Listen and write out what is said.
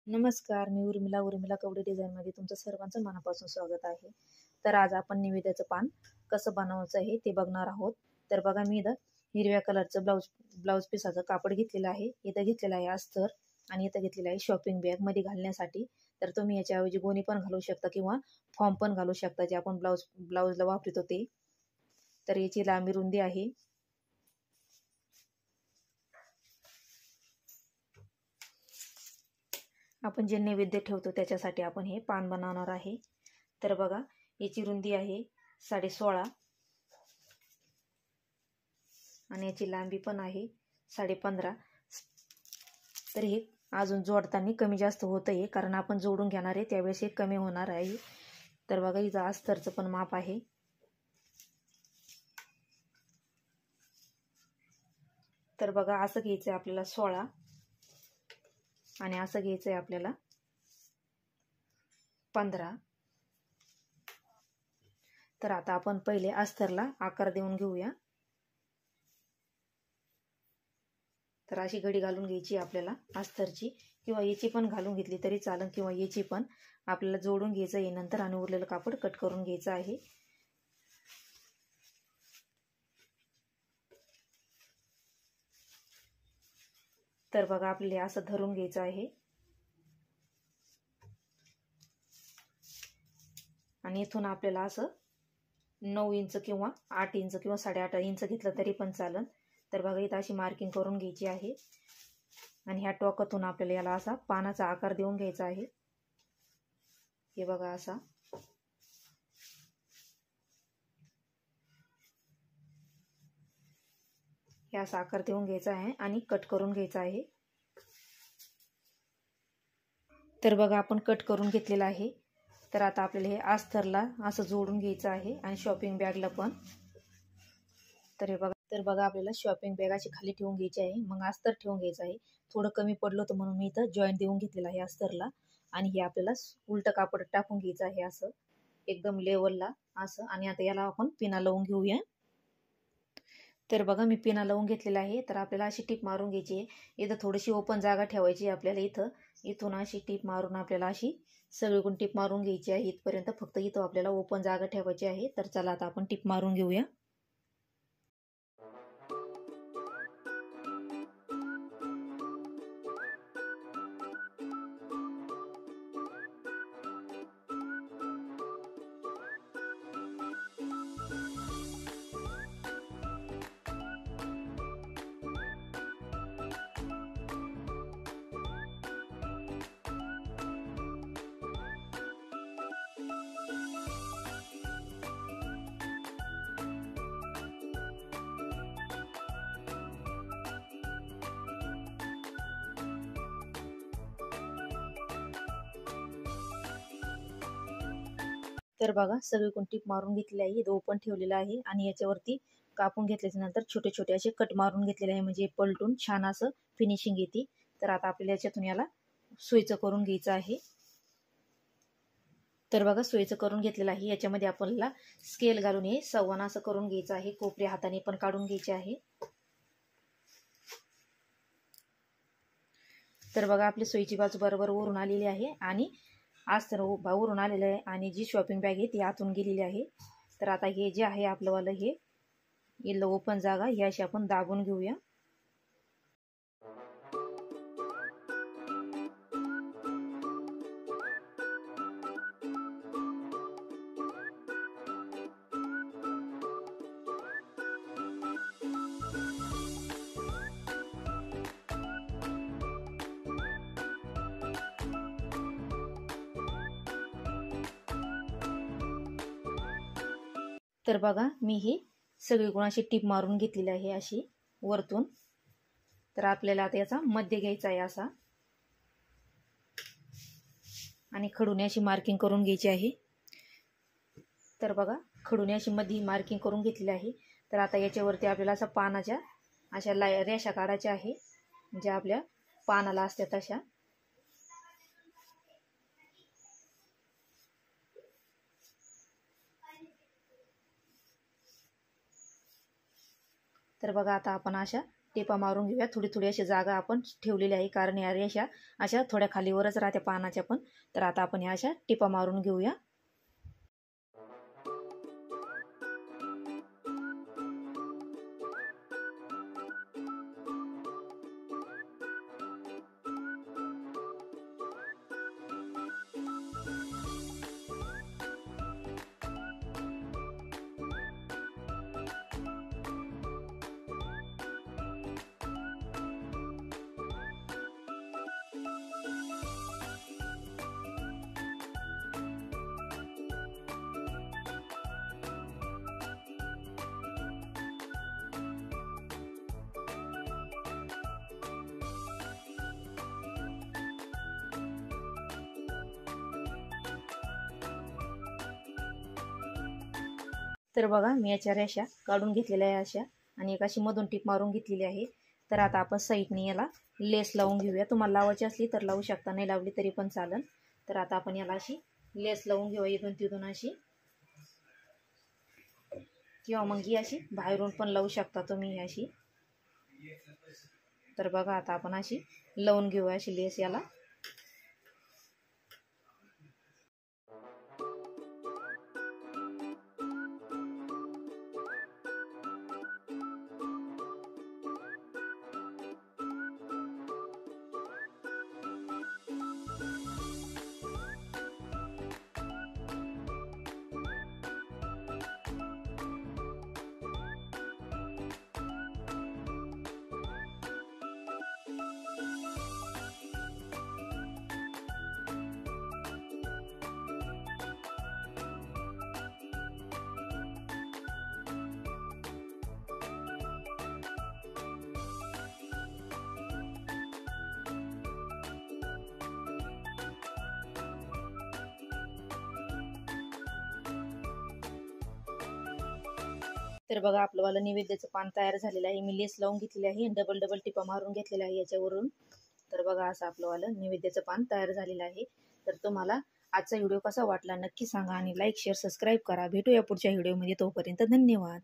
नमस्कार, मी उर्मिला कवडे डिझाईनमध्ये तुमचं सर्वांचं मनापासून स्वागत आहे. तर आज आपण निवेद्याचं पान कसं बनवायचं आहे ते बघणार आहोत. तर बघा, मी इथं हिरव्या कलरचं ब्लाऊज पिसाचं कापड घेतलेलं आहे. इथं घेतलेलं आहे अस्तर आणि इथं घेतलेलं आहे शॉपिंग बॅग मध्ये घालण्यासाठी. तर तुम्ही याच्याऐवजी गोणी पण घालू शकता किंवा फॉर्म पण घालू शकता, जे आपण ब्लाऊजला वापरतो ते. तर याची लांबी रुंदी आहे. आपण जे नैवेद्य ठेवतो त्याच्यासाठी आपण हे पान बनवणार आहे. तर बघा, याची रुंदी आहे 16.5 आणि याची लांबी पण आहे 15.5. तर हे अजून जोडताना कमी जास्त होत आहे, कारण आपण जोडून घेणार आहे त्यावेळेस हे कमी होणार आहे. तर बघा, हिचं अस्तरचं पण माप आहे. तर बघा, असं घ्यायचं आहे आपल्याला 16 आणि असं घ्यायचं आहे आपल्याला 15. तर आता आपण पहिले अस्तरला आकार देऊन घेऊया. तर अशी घडी घालून घ्यायची आपल्याला अस्तरची, किंवा याची पण घालून घेतली तरी चालेल, किंवा याची पण आपल्याला जोडून घ्यायचं आहे नंतर, आणि उरलेलं कापड कट करून घ्यायचं आहे. तर बघा, आपल्याला असं धरून घ्यायचं आहे आणि इथून आपल्याला असं 9 इंच किंवा 8 इंच किंवा 8.5 इंच घेतलं तरी पण चालेल. तर बघा, इथं अशी मार्किंग करून घ्यायची आहे आणि ह्या टोकातून आपल्याला याला असा पानाचा आकार देऊन घ्यायचा आहे. हे बघा, असा असा आकार देऊन घ्यायचा आहे आणि कट करून घ्यायचा आहे. तर बघा, आपण कट करून घेतलेला आहे. तर आता आपल्याला हे अस्तरला असं जोडून घ्यायचं आहे आणि शॉपिंग बॅगला पण. तर बघा, आपल्याला शॉपिंग बॅग अशी खाली ठेवून घ्यायची आहे, मग अस्तर ठेवून घ्यायचं आहे. थोडं कमी पडलं होतं म्हणून मी इथं जॉईंट देऊन घेतलेला आहे अस्तरला. आणि हे आपल्याला उलटं कापड टाकून घ्यायचं आहे असं एकदम लेवलला असं. आणि आता याला आपण पिना लावून घेऊया. तर बघा, मी पिना लावून घेतलेला आहे. तर आपल्याला अशी टीप मारून घ्यायची आहे. इथं थोडीशी ओपन जागा ठेवायची आपल्याला. इथून अशी टीप मारून आपल्याला अशी सगळीकडून टीप मारून घ्यायची आहे इथपर्यंत. फक्त इथं आपल्याला ओपन जागा ठेवायची आहे. तर चला आता आपण टीप मारून घेऊया. तर बघा, सगळीकडून टीप मारून घेतलेली आहे. इथं ओपन ठेवलेलं आहे आणि याच्यावरती कापून घेतल्याच्या नंतर छोटे छोटे असे कट मारून घेतलेले आहे, म्हणजे पलटून छान असं फिनिशिंग येते. तर आता आपल्याला याच्यातून याला सोयीचं करून घ्यायचं आहे. तर बघा, सोयीचं करून घेतलेलं आहे. याच्यामध्ये आपल्याला स्केल घालून हे सव्वाना असं करून घ्यायचं आहे. कोपऱ्या हाताने पण काढून घ्यायचे आहे. तर बघा, आपली सोयीची बाजू बरोबर वरून आलेली आहे आणि अस्तर वरून आलेलं आहे आणि जी शॉपिंग बॅग आहे ती आतून गेलेली आहे. तर आता हे जे आहे आपलंवालं हे येल्लो ओपन जागा ही अशी आपण दाबून घेऊया. तर बघा, मी ही सगळीकडून अशी टीप मारून घेतलेली आहे अशी वरतून. तर आपल्याला आता याचा मध्य घ्यायचा आहे असा आणि खडूने अशी मार्किंग करून घ्यायची आहे. तर बघा, खडूने अशी मध्ये मार्किंग करून घेतलेली आहे. तर आता याच्यावरती आपल्याला असं पानाच्या अशा रेषा काढायच्या आहे, ज्या आपल्या पानाला असतात तशा. तर बघा, आता आपण अशा टिपा मारून घेऊया। थोडी थोडी अशी जागा आपण ठेवलेली आहे, कारण या रेषा अशा थोड्या खालीवरच राहत्या पानाच्या पण। तर आता आपण या अशा टिपा मारून घेऊया। तर बघा मी याच्या रेषा काढून घेतलेल्या आहे अशा, आणि एक अशी मधून टीप मारून घेतलेली आहे। तर आता आपण साईडने याला लेस लावून घेऊया। तुम्हाला लावायची असली तर लावू शकता, नाही लावली तरी पण चालेल। तर आता आपण याला अशी लेस लावून घेऊया इथून तिथून अशी, किंवा मग ही अशी बाहेरून पण लावू शकता तुम्ही अशी। तर बघा आता आपण अशी लावून घेऊया अशी लेस याला। तर बघा आपलं वाला नैवेद्याचं पान तयार झालेलं आहे। मी लेस लावून घेतलेली आहे, डबल डबल टिपा मारून घेतलेल्या आहे याच्यावरून। तर बघा असं आपलं वाला नैवेद्याचं पान तयार झालेलं आहे। तर तुम्हाला आजचा व्हिडिओ कसा वाटला नक्की सांगा, आणि लाईक शेअर सबस्क्राईब करा। भेटूया पुढच्या व्हिडिओमध्ये, तोपर्यंत धन्यवाद।